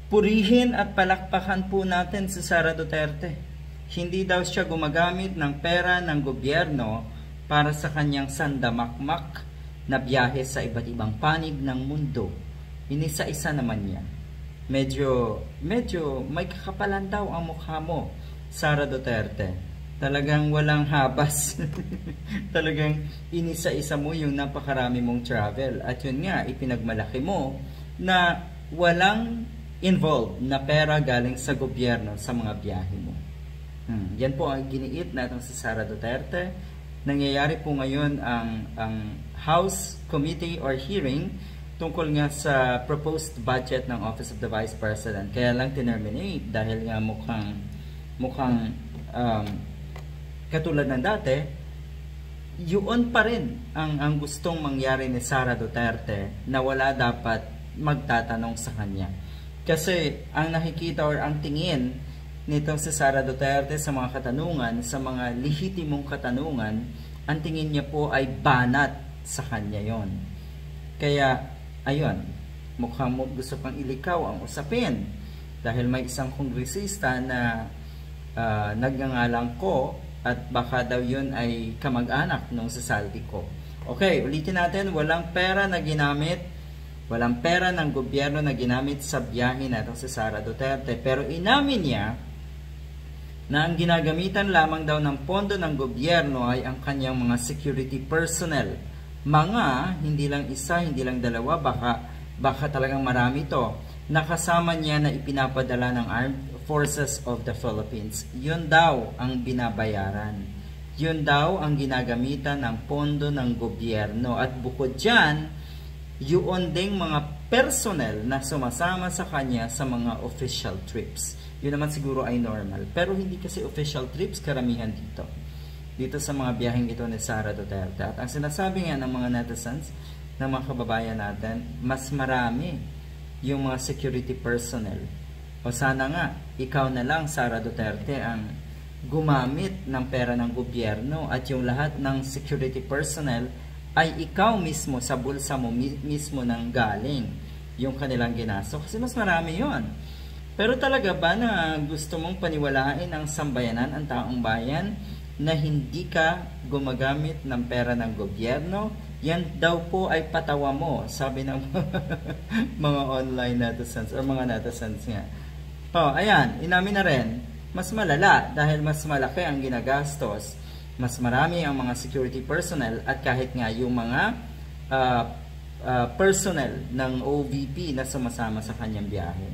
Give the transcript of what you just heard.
Purihin at palakpakan po natin si Sara Duterte. Hindi daw siya gumagamit ng pera ng gobyerno para sa kanyang sandamakmak na biyahe sa iba't ibang panig ng mundo. Inisa-isa naman niya. Medyo may kakapalan daw ang mukha mo, Sara Duterte. Talagang walang habas. Talagang inisa-isa mo yung napakarami mong travel. At yun nga, ipinagmalaki mo na walang involved na pera galing sa gobyerno sa mga biyahe mo. Yan po ang giniit natin si Sara Duterte. Nangyayari po ngayon ang House Committee or hearing tungkol nga sa proposed budget ng Office of the Vice President. Kaya lang tinerminate dahil nga mukhang katulad ng dati, yun pa rin ang gustong mangyari ni Sara Duterte na wala dapat magtatanong sa kanya. Kasi ang nakikita or ang tingin nitong si Sara Duterte sa mga katanungan, sa mga lehitimong katanungan, ang tingin niya po ay banat sa kanya yon. Kaya, ayun, mukhang gusto pang ilikaw ang usapin. Dahil may isang kongresista na nagngangalang ko at baka daw yun ay kamag-anak nung sasaldi ko. Okay, ulitin natin, walang pera na ginamit. Walang pera ng gobyerno na ginamit sa biyahe natin si Sara Duterte. Pero inamin niya na ang ginagamitan lamang daw ng pondo ng gobyerno ay ang kanyang mga security personnel. Hindi lang isa, hindi lang dalawa, baka talagang marami to. Nakasama niya na ipinapadala ng Armed Forces of the Philippines. Yun daw ang binabayaran. Yun daw ang ginagamitan ng pondo ng gobyerno. At bukod dyan, yun ding mga personnel na sumasama sa kanya sa mga official trips. Yun naman siguro ay normal. Pero hindi kasi official trips karamihan dito sa mga biyaheng ito ni Sara Duterte. At ang sinasabi nga ng mga netizens, ng mga kababayan natin, mas marami yung mga security personnel. O sana nga, ikaw na lang, Sara Duterte, ang gumamit ng pera ng gobyerno at yung lahat ng security personnel ay ikaw mismo, sa bulsa mo mismo nang galing yung kanilang ginasto. Kasi mas marami yon. Pero talaga ba na gusto mong paniwalain ang sambayanan, ang taong bayan, na hindi ka gumagamit ng pera ng gobyerno? Yan daw po ay patawa mo, sabi ng mga online netizens or mga netizens nga. Ayan, inamin na rin, mas malala dahil mas malaki ang ginagastos. Mas marami ang mga security personnel at kahit nga yung mga personnel ng OVP na sumasama sa kanyang biyahe.